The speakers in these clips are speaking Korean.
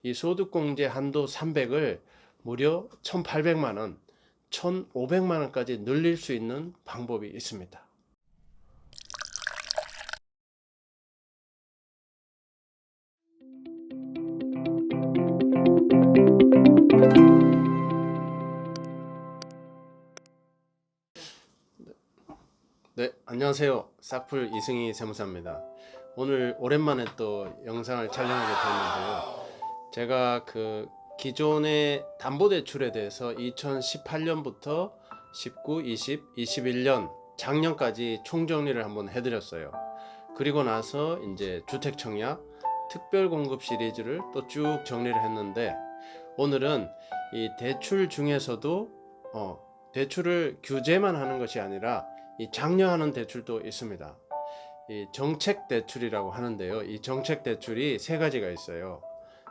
이 소득공제 한도 300을 무려 1,800만 원, 1,500만 원까지 늘릴 수 있는 방법이 있습니다. 네, 안녕하세요. 싹풀 이승희 세무사입니다. 오늘 오랜만에 또 영상을 촬영하게 됐는데요. 제가 기존의 담보대출에 대해서 2018년부터 19, 20, 21년 작년까지 총정리를 한번 해드렸어요. 그리고 나서 이제 주택청약 특별공급 시리즈를 또 쭉 정리를 했는데, 오늘은 이 대출 중에서도 대출을 규제만 하는 것이 아니라 이 장려하는 대출도 있습니다. 이 정책 대출이라고 하는데요. 이 정책 대출이 세 가지가 있어요.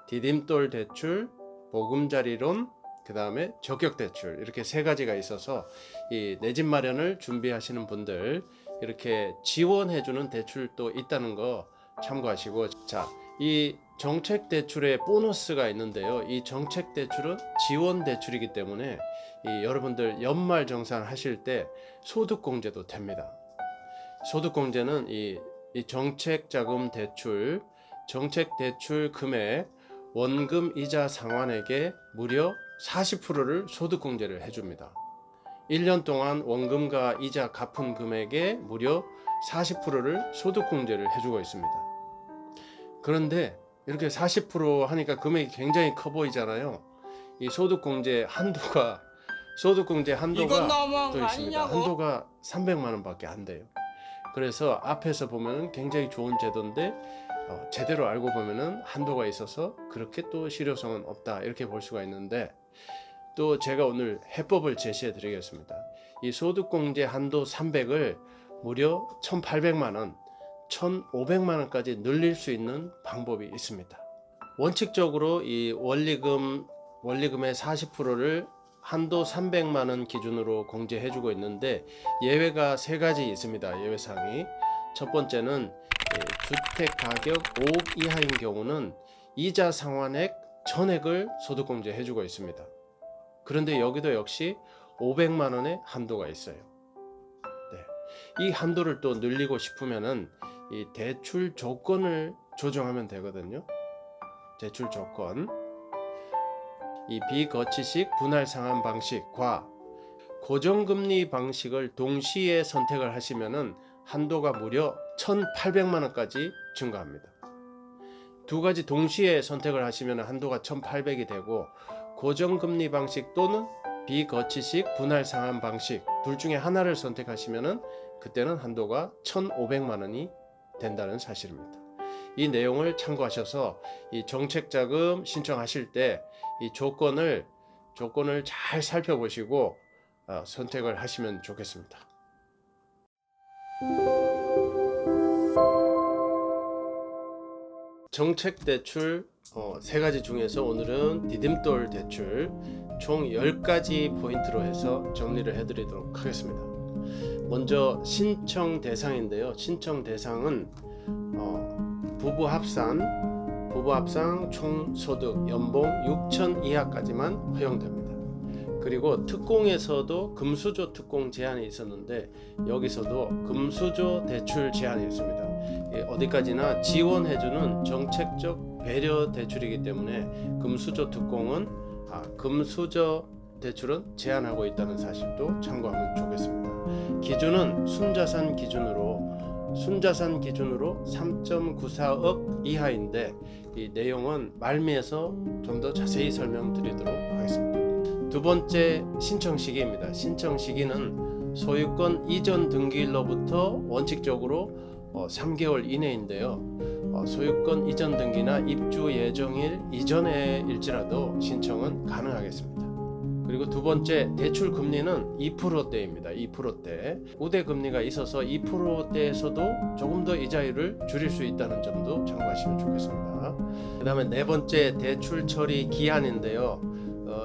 디딤돌 대출, 보금자리론, 그 다음에 적격 대출, 이렇게 세 가지가 있어서 이 내 집 마련을 준비하시는 분들 이렇게 지원해주는 대출도 있다는 거 참고하시고, 자, 이 정책 대출에 보너스가 있는데요. 이 정책 대출은 지원 대출이기 때문에 여러분들 연말 정산 하실 때 소득공제도 됩니다. 소득공제는 이 정책자금 대출, 정책 대출 금액 원금 이자 상환액의 무려 40%를 소득공제를 해줍니다. 1년 동안 원금과 이자 갚은 금액의 무려 40%를 소득공제를 해주고 있습니다. 그런데 이렇게 40% 하니까 금액이 굉장히 커 보이잖아요. 이 소득공제 한도가 이건 너무한 또 거 있습니다. 아니냐고. 한도가 300만 원밖에 안 돼요. 그래서 앞에서 보면 굉장히 좋은 제도인데 제대로 알고 보면은 한도가 있어서 그렇게 또 실효성은 없다, 이렇게 볼 수가 있는데, 또 제가 오늘 해법을 제시해 드리겠습니다. 이 소득공제 한도 300을 무려 1,800만 원, 1,500만 원까지 늘릴 수 있는 방법이 있습니다. 원칙적으로 이 원리금의 40%를 한도 300만 원 기준으로 공제해 주고 있는데, 예외가 세 가지 있습니다. 예외사항이. 첫 번째는 주택 가격 5억 이하인 경우는 이자 상환액 전액을 소득공제 해주고 있습니다. 그런데 여기도 역시 500만 원의 한도가 있어요. 네. 이 한도를 또 늘리고 싶으면은 이 대출 조건을 조정하면 되거든요. 대출 조건. 이 비거치식 분할 상환 방식과 고정금리 방식을 동시에 선택을 하시면은 한도가 무려 1,800만 원까지 증가합니다. 두 가지 동시에 선택을 하시면 한도가 1,800이 되고, 고정금리 방식 또는 비거치식 분할 상환 방식 둘 중에 하나를 선택하시면 그때는 한도가 1,500만 원이 된다는 사실입니다. 이 내용을 참고하셔서 이 정책자금 신청하실 때 이 조건을 잘 살펴보시고 선택을 하시면 좋겠습니다. 정책 대출 세 가지 중에서 오늘은 디딤돌 대출 총 10가지 포인트로 해서 정리를 해드리도록 하겠습니다. 먼저 신청 대상인데요. 신청 대상은 부부 합산 총 소득 연봉 6천 이하까지만 허용됩니다. 그리고 특공에서도 금수저 특공 제한이 있었는데, 여기서도 금수저 대출 제한이 있습니다. 어디까지나 지원해주는 정책적 배려 대출이기 때문에 금수저 특공은 금수저 대출은 제한하고 있다는 사실도 참고하면 좋겠습니다. 기준은 순자산 기준으로 3.94억 이하인데, 이 내용은 말미에서 좀 더 자세히 설명드리도록 하겠습니다. 두 번째, 신청 시기입니다. 신청 시기는 소유권 이전 등기일로부터 원칙적으로 3개월 이내인데요. 소유권 이전 등기나 입주 예정일 이전에일지라도 신청은 가능하겠습니다. 그리고 두 번째, 대출 금리는 2%대입니다. 2%대. 우대 금리가 있어서 2%대에서도 조금 더 이자율을 줄일 수 있다는 점도 참고하시면 좋겠습니다. 그 다음에 네 번째, 대출 처리 기한인데요.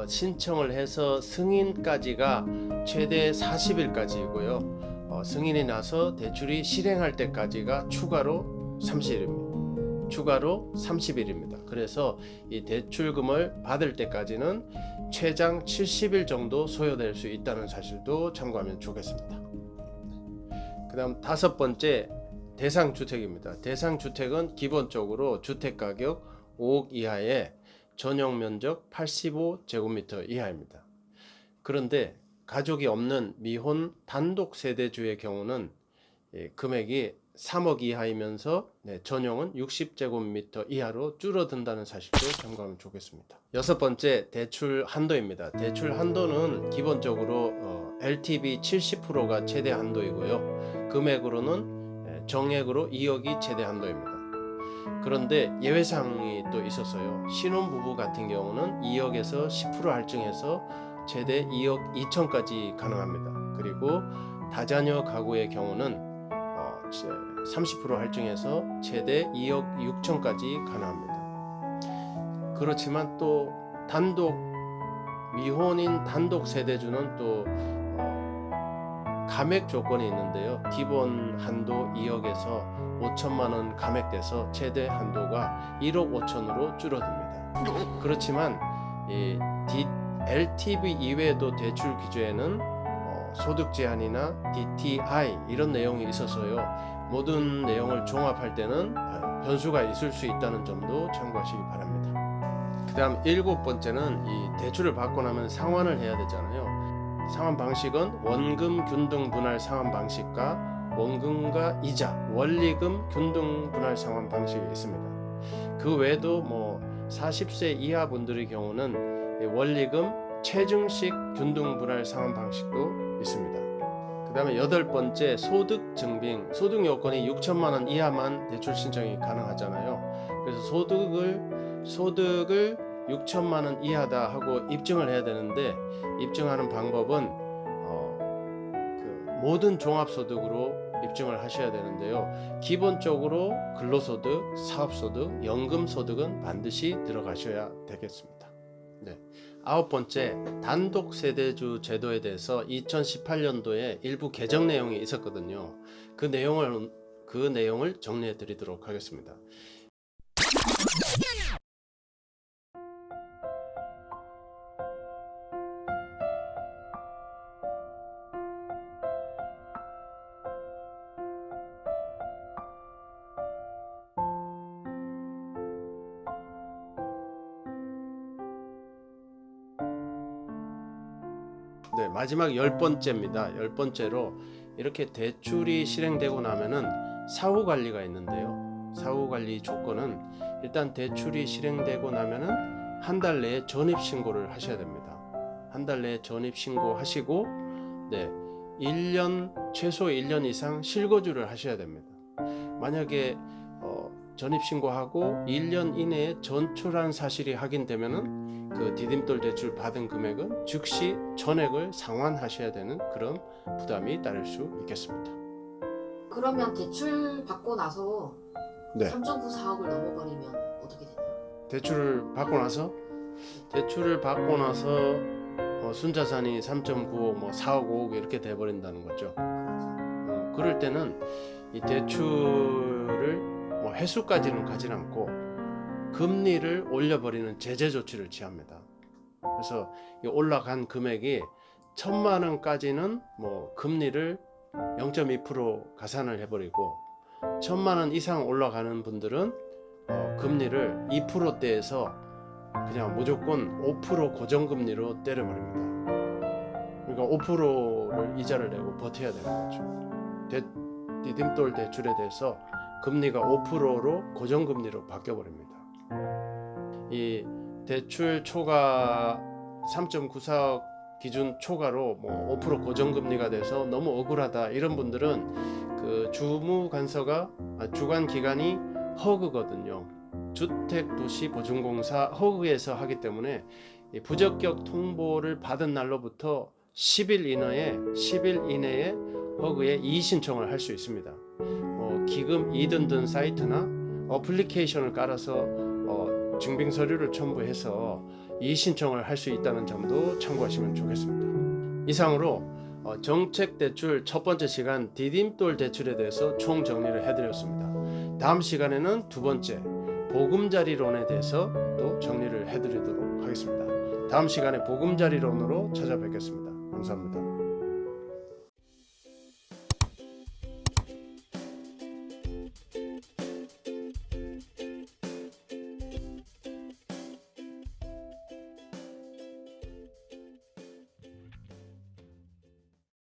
신청을 해서 승인까지가 최대 40일까지이고요. 승인이 나서 대출이 실행할 때까지가 추가로 30일입니다. 추가로 30일입니다. 그래서 이 대출금을 받을 때까지는 최장 70일 정도 소요될 수 있다는 사실도 참고하면 좋겠습니다. 그 다음 5번째, 대상주택입니다. 대상주택은 기본적으로 주택가격 5억 이하에 전용면적 85제곱미터 이하입니다. 그런데 가족이 없는 미혼 단독세대주의 경우는 금액이 3억 이하이면서 전용은 60제곱미터 이하로 줄어든다는 사실도 참고하면 좋겠습니다. 6번째, 대출 한도입니다. 대출 한도는 기본적으로 LTV 70%가 최대 한도이고요. 금액으로는 정액으로 2억이 최대 한도입니다. 그런데 예외사항이 또 있어서요. 신혼부부 같은 경우는 2억에서 10% 할증해서 최대 2억 2천까지 가능합니다. 그리고 다자녀 가구의 경우는 30% 할증해서 최대 2억 6천까지 가능합니다. 그렇지만 또 미혼인 단독 세대주는 또 감액 조건이 있는데요. 기본 한도 2억에서 5천만 원 감액돼서 최대 한도가 1억 5천으로 줄어듭니다. 그렇지만 이 LTV 이외에도 대출 규제에는 소득 제한이나 DTI 이런 내용이 있어서요. 모든 내용을 종합할 때는 변수가 있을 수 있다는 점도 참고하시기 바랍니다. 그 다음 7번째는 이 대출을 받고 나면 상환을 해야 되잖아요. 상환 방식은 원금 균등 분할 상환 방식과 원금과 이자, 원리금 균등 분할 상환 방식이 있습니다. 그 외에도 40세 이하 분들의 경우는 원리금 체증식 균등 분할 상환 방식도 있습니다. 그 다음에 8번째, 소득 증빙. 소득 요건이 6천만 원 이하만 대출 신청이 가능하잖아요. 그래서 소득을 6천만 원 이하다 하고 입증을 해야 되는데, 입증하는 방법은 모든 종합소득으로 입증을 하셔야 되는데요. 기본적으로 근로소득, 사업소득, 연금소득은 반드시 들어가셔야 되겠습니다. 9번째, 단독세대주 제도에 대해서 2018년도에 일부 개정 내용이 있었거든요. 그 내용을 정리해 드리도록 하겠습니다. 마지막 10번째입니다. 10번째로 이렇게 대출이 실행되고 나면은 사후 관리가 있는데요. 사후 관리 조건은 일단 대출이 실행되고 나면은 한 달 내에 전입 신고를 하셔야 됩니다. 한 달 내에 전입 신고하시고 최소 1년 이상 실거주를 하셔야 됩니다. 만약에 전입 신고하고 1년 이내에 전출한 사실이 확인되면은 그 디딤돌 대출 받은 금액은 즉시 전액을 상환하셔야 되는 그런 부담이 따를 수 있겠습니다. 그러면 대출 받고 나서 3.94억을 넘어버리면 어떻게 되나요? 대출을 받고 나서 순자산이 3.95억, 4억, 5억 이렇게 돼버린다는 거죠. 그럴 때는 이 대출을 회수까지는 가지 않고 금리를 올려버리는 제재 조치를 취합니다. 그래서 이 올라간 금액이 1,000만 원까지는 금리를 0.2% 가산을 해버리고 1,000만 원 이상 올라가는 분들은 금리를 2%대에서 그냥 무조건 5% 고정금리로 때려버립니다. 그러니까 5%를 이자를 내고 버텨야 되는 거죠. 디딤돌 대출에 대해서 금리가 5%로 고정금리로 바뀌어버립니다. 이 대출 초과 3.94억 기준 초과로 5% 고정금리가 돼서 너무 억울하다 이런 분들은 그 주관 기관이 허그거든요. 주택도시보증공사 허그에서 하기 때문에 이 부적격 통보를 받은 날로부터 10일 이내에 허그에 이의 신청을 할 수 있습니다. 기금 이든든 사이트나 어플리케이션을 깔아서 증빙 서류를 첨부해서 이의 신청을 할 수 있다는 점도 참고하시면 좋겠습니다. 이상으로 정책 대출 첫 번째 시간 디딤돌 대출에 대해서 총 정리를 해드렸습니다. 다음 시간에는 두 번째 보금자리론에 대해서 또 정리를 해드리도록 하겠습니다. 다음 시간에 보금자리론으로 찾아뵙겠습니다. 감사합니다.